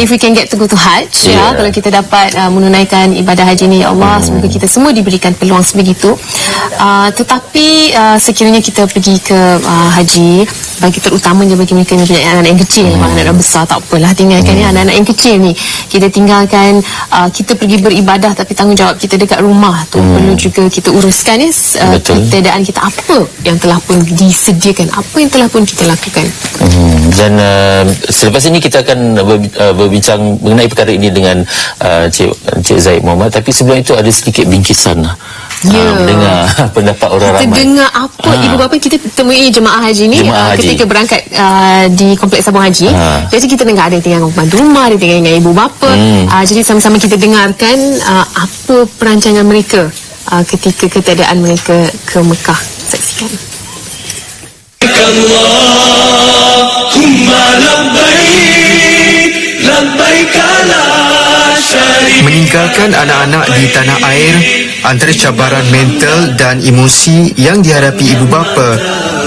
if we can get to go to Hajj, ya, kalau kita dapat menunaikan ibadah haji ni, ya Allah, semoga kita semua diberikan peluang sebegitu. Tetapi sekiranya kita pergi ke haji, bagi terutamanya bagi mereka yang punya anak-anak yang kecil, anak-anak besar tak apalah, tinggalkan anak-anak yang kecil ni, kita tinggalkan, kita pergi beribadah tapi tanggungjawab kita dekat rumah tu perlu juga kita uruskan, ya. Keadaan kita apa yang telah pun disediakan, apa yang telah pun kita lakukan. Dan selepas ini kita akan berbincang mengenai perkara ini dengan Cik Zaid Muhammad. Tapi sebelum itu ada sedikit bingkisan mendengar pendapat orang ramai. Kita dengar apa ibu bapa kita temui jemaah haji ni ketika berangkat di Kompleks Sabung Haji. Jadi kita dengar ada yang tinggal pembantu rumah, ada yang tinggal dengan ibu bapa. Jadi sama-sama kita dengarkan apa perancangan mereka ketika ketiadaan mereka ke Mekah. Saksikan. Meninggalkan anak-anak di tanah air antara cabaran mental dan emosi yang dihadapi ibu bapa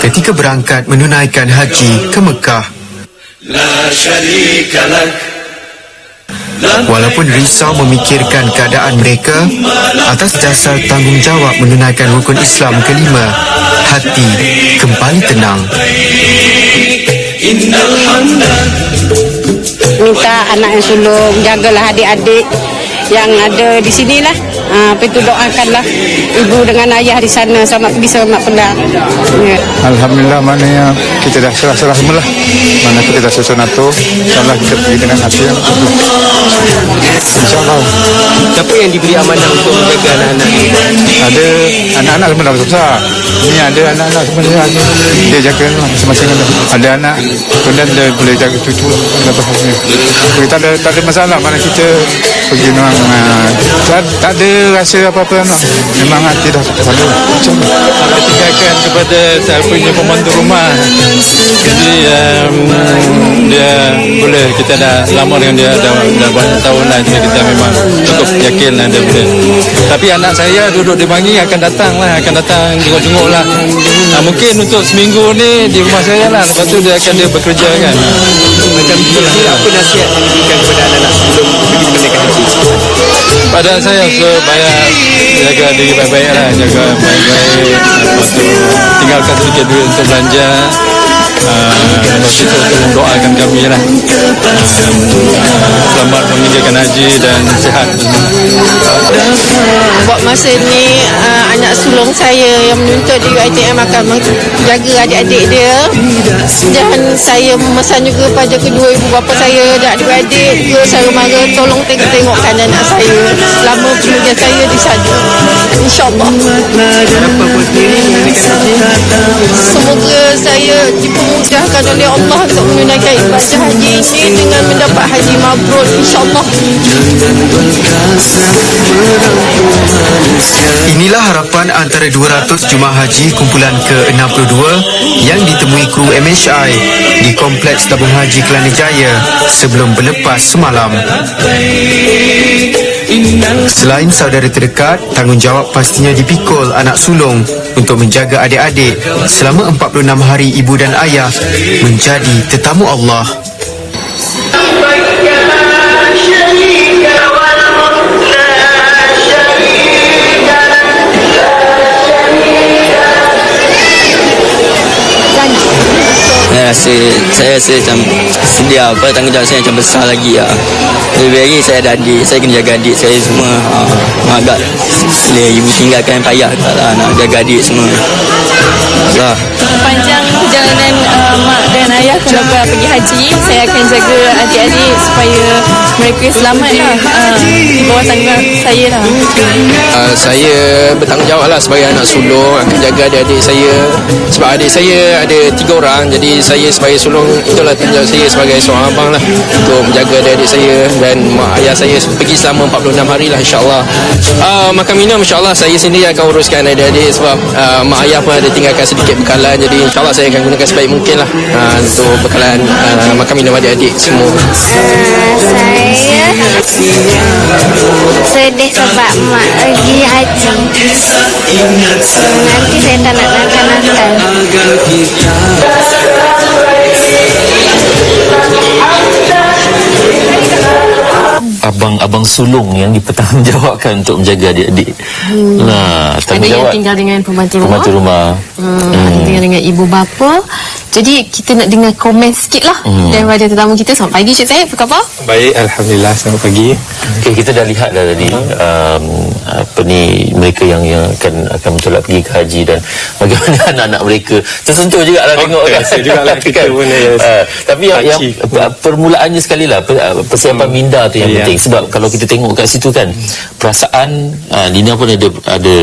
ketika berangkat menunaikan haji ke Mekah. Walaupun risau memikirkan keadaan mereka, atas dasar tanggungjawab menunaikan rukun Islam kelima, hati kembali tenang. Minta anak yang sulung, jagalah adik-adik yang ada di sinilah. Itu doakanlah ibu dengan ayah di sana selamat pergi selamat pulang. Alhamdulillah, maknanya kita dah serah-serah semula. Mana kita dah susun atur, insyaAllah kita pergi dengan hati yang penuh. InsyaAllah. Siapa yang diberi amanah untuk menjaga anak-anak ini? Ada anak-anak semua dah besar. Ini ada anak-anak semua dia jaga masing-masing. Ada anak, kemudian dia boleh jaga cucu. Kita tak ada masalah. Mana kita pergi memang tak ada rasa apa-apa. Memang hati dah pada kalau tinggalkan kepada saya punya pembantu rumah, jadi dia boleh, kita dah lama dengan dia, dah banyak tahun lah, jadi kita memang cukup yakin lah dia boleh. Tapi anak saya duduk di Bangi akan datang jenguk-jenguk lah. Mungkin untuk seminggu ni di rumah saya lah, lepas tu dia akan bekerja kan. Macam itulah. Apa nasihat yang diberikan kepada anak-anak sebelum pergi menunaikan haji? Pada saya supaya jaga diri baik-baik lah, jaga baik-baik, lepas tu tinggalkan sedikit duit untuk belanja, lepas itu untuk mendoakan kami lah, selamat mengerjakan haji dan sihat. Buat masa ni anak sulung saya yang menuntut di UiTM akan menjaga adik-adik dia, dan saya memesan juga pada kedua ibu bapa saya dan adik-adik juga saya mara tolong tengok-tengokkan anak saya selama pekerjaan saya di sana, insyaAllah. Semoga saya dipermudahkan oleh Allah untuk menunaikan ibadah haji ini dengan mendapat haji mabrur, insyaAllah. Inilah harapan antara 200 jemaah haji kumpulan ke-62 yang ditemui kru MHI di Kompleks Tabung Haji Kelana Jaya sebelum berlepas semalam. Selain saudara terdekat, tanggungjawab pastinya dipikul anak sulung untuk menjaga adik-adik selama 46 hari ibu dan ayah menjadi tetamu Allah. Saya rasa macam sedih apa, tanggungjawab saya macam besar lagi lah. Lebih lagi saya ada adik, saya kena jaga adik saya semua. Agak boleh ibu tinggalkan payah tak lah, nak jaga adik semua. Panjang perjalanan mak dan ayah kalau pergi haji, saya akan jaga adik-adik supaya mereka selamat lah, di bawah tanggungjawab saya lah. Saya bertanggungjawab lah sebagai anak sulung, akan jaga adik-adik saya. Sebab adik saya ada 3 orang, jadi saya sebagai sulung, itulah tanggungjawab saya sebagai seorang abang lah, untuk menjaga adik-adik saya. Dan mak ayah saya pergi selama 46 hari lah, insyaAllah. Makan minum insyaAllah saya sendiri akan uruskan adik-adik, sebab mak ayah pun ada tinggalkan sedikit bekalan, jadi insyaAllah saya akan gunakan sebaik mungkin lah untuk bekalan makan minum adik-adik semua. Saya sedih sebab mak pergi haji. Nanti saya tak nak nakal-nakal. tulang sulung yang dipertanggungjawabkan untuk menjaga adik-adik. Nah, Ada yang tinggal dengan pembantu rumah. Ada tinggal dengan ibu bapa. Jadi kita nak dengar komen sikit lah daripada tetamu kita. Selamat pagi Cik Zaid, apa khabar? Baik, Alhamdulillah, selamat pagi. Okay, kita dah lihat dah tadi mereka yang akan mencolak pergi ke haji, dan bagaimana anak-anak mereka tersentuh juga lah tengok kan. Jugalah kita pun, yes. Tapi yang permulaannya sekali lah persiapan minda tu yang penting, sebab kalau kita tengok kat situ kan perasaan Lina pun ada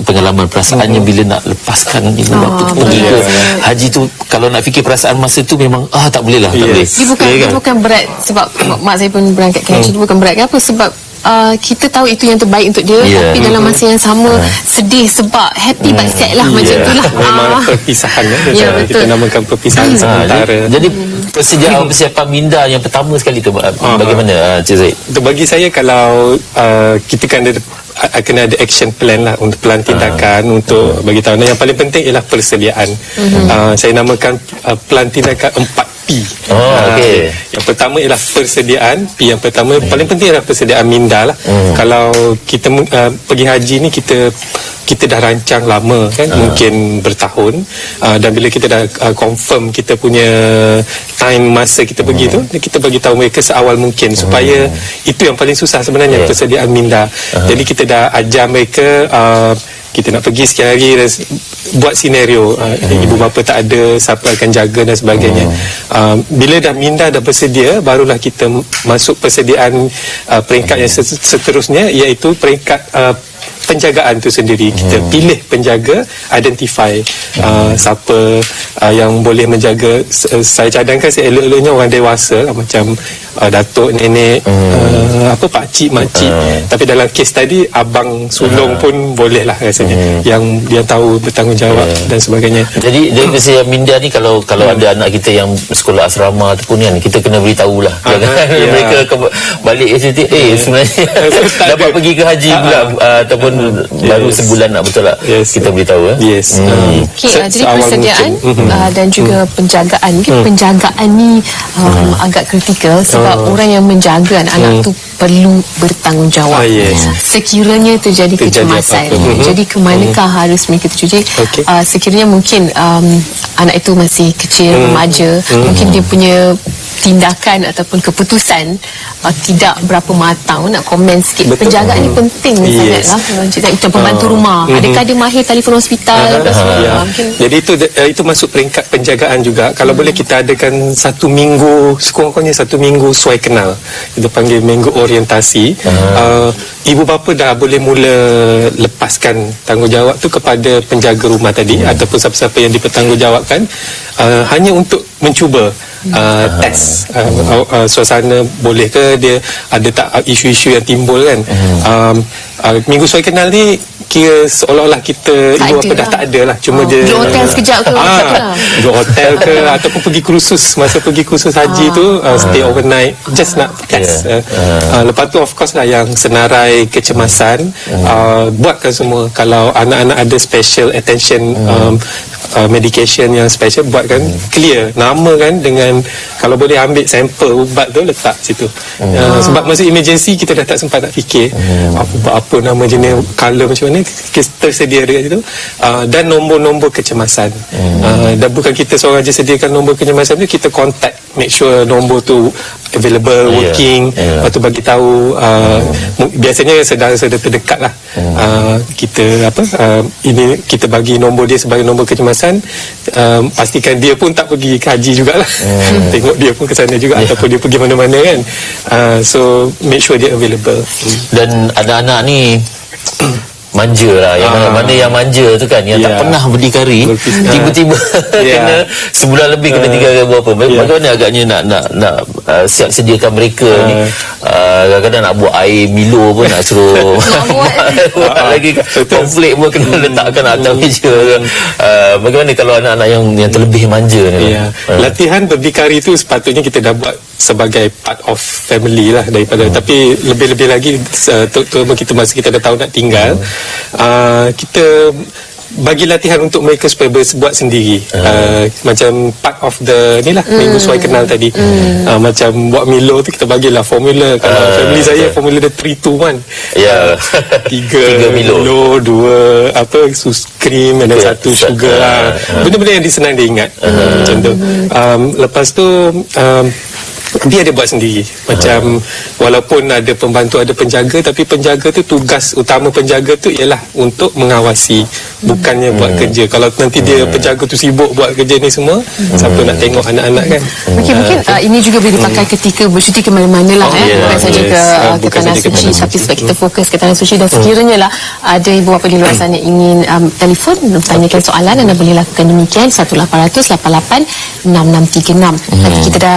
pengalaman perasaannya bila nak lepaskan ibu bapa tu pergi ke haji tu. Kalau nak fikir perasaan masa tu memang tak boleh lah, tak boleh. Dia bukan berat sebab mak saya pun berangkat ke haji. Dia bukan berat ke apa, sebab kita tahu itu yang terbaik untuk dia, tapi dalam masa yang sama sedih sebab happy but sad lah, macam tu lah. Memang perpisahan kita namakan perpisahan sementara. Jadi persiapan minda yang pertama sekali tu bagaimana Cik Zaid? Untuk bagi saya, kalau kita kan kena ada action plan lah untuk plan tindakan untuk bagi tahu. Yang paling penting ialah persediaan. Saya namakan plan tindakan 4P. Okay. Yang pertama ialah persediaan. P yang pertama paling penting ialah persediaan minda lah. Kalau kita pergi haji ni, kita dah rancang lama kan, mungkin bertahun, dan bila kita dah confirm kita punya time masa kita pergi tu, kita bagi tahu mereka seawal mungkin, supaya itu yang paling susah sebenarnya, persediaan minda. Jadi kita dah ajar mereka kita nak pergi sekian hari dan buat senario, ibu bapa tak ada, siapa akan jaga dan sebagainya. Bila dah minda dah bersedia, barulah kita masuk persediaan peringkat yang seterusnya, iaitu peringkat penjagaan tu sendiri. Kita pilih penjaga, identify siapa yang boleh menjaga. Saya cadangkan elok-eloknya orang dewasa lah, macam datuk, nenek, pakcik, makcik. Tapi dalam kes tadi, abang sulung pun boleh lah rasanya, yang dia tahu bertanggungjawab dan sebagainya. Jadi dari persediaan minda ni, kalau ada anak kita yang sekolah asrama ataupun kan, kita kena beritahu lah. Mereka balik cuti, sebenarnya dapat pergi ke haji pula, ataupun baru sebulan nak betul tak? Kita beritahu. Jadi persediaan dan juga penjagaan. Mungkin penjagaan ni agak kritikal, sebab orang yang menjaga anak-anak tu perlu bertanggungjawab. Sekiranya terjadi kecemasan, jadi ke manakah harus mereka tercuci? Sekiranya mungkin anak itu masih kecil, remaja, mungkin dia punya tindakan ataupun keputusan tidak berapa matang. Nak komen sikit, penjagaan ni penting sangatlah. Macam pembantu rumah, adakah dia mahir telefon hospital? Jadi itu masuk peringkat penjagaan juga. Kalau boleh kita adakan 1 minggu, sekurang-kurangnya 1 minggu suai kenal, kita panggil minggu orientasi. Ibu bapa dah boleh mula lepaskan tanggungjawab tu kepada penjaga rumah tadi, ataupun siapa-siapa yang dipertanggungjawabkan, hanya untuk mencuba test suasana, boleh ke dia, ada tak isu-isu yang timbul kan. Minggu suai kenal ni kira seolah-olah kita ibu bapa dah tak ada lah, cuma dia duduk hotel sekejap ke, duduk hotel ke, ataupun pergi kursus, masa pergi kursus haji tu stay overnight, just nak test. Lepas tu of course lah yang senarai kecemasan, buatkan semua. Kalau anak-anak ada special attention, medication yang special, buatkan clear, namakan dengan, kalau boleh ambil sampel ubat tu letak situ. Sebab masa emergency kita dah tak sempat nak fikir apa nama jenis, color macam mana, tersedia dekat situ, dan nombor-nombor kecemasan. Dan bukan kita seorang je sediakan nombor kecemasan tu, kita contact, make sure nombor tu available, working. Lepas tu bagi tahu, biasanya saudara terdekat lah, kita ini kita bagi nombor dia sebagai nombor kecemasan. Pastikan dia pun tak pergi ke haji jugalah. Tengok dia pun ke sana juga, ataupun dia pergi mana-mana kan. So make sure dia available. Dan anak-anak ni manja lah, yang mana yang manja tu kan, yang tak pernah berdikari, tiba-tiba kena sebulan lebih, kena 3 kali berapa. Bagaimana agaknya nak siap sediakan mereka ni. Kadang-kadang nak buat air Milo pun nak suruh buat lagi, konflik pun kena letakkan atas meja. Bagaimana kalau anak-anak yang terlebih manja ni? Latihan berdikari tu sepatutnya kita dah buat sebagai part of family lah daripada, tapi lebih-lebih lagi terutama kita masa kita dah tahu nak tinggal, kita bagi latihan untuk mereka supaya buat sendiri. Macam part of the ni lah, minggu suai kenal tadi. Macam buat Milo tu kita bagilah formula. Kalau family saya formula dia 3, 2, 1. Ya. 3 Milo, 2 cream dan 1 sugar. Benda-benda yang senang dia ingat. Macam tu. Lepas tu dia ada buat sendiri. Macam walaupun ada pembantu, ada penjaga, tapi penjaga tu tugas utama penjaga tu ialah untuk mengawasi, bukannya buat kerja. Kalau nanti dia penjaga tu sibuk buat kerja ni semua, siapa nak tengok anak-anak kan? Okey, mungkin ini juga boleh dipakai ketika bercuti ke mana-mana lah. Bukan saja ke tanah suci, tapi sebab kita fokus ke tanah suci. Dan sekiranya lah ada ibu bapa di luar sana ingin telefon tanyakan soalan, anda boleh lakukan demikian 1800 88 6636. Nanti kita dah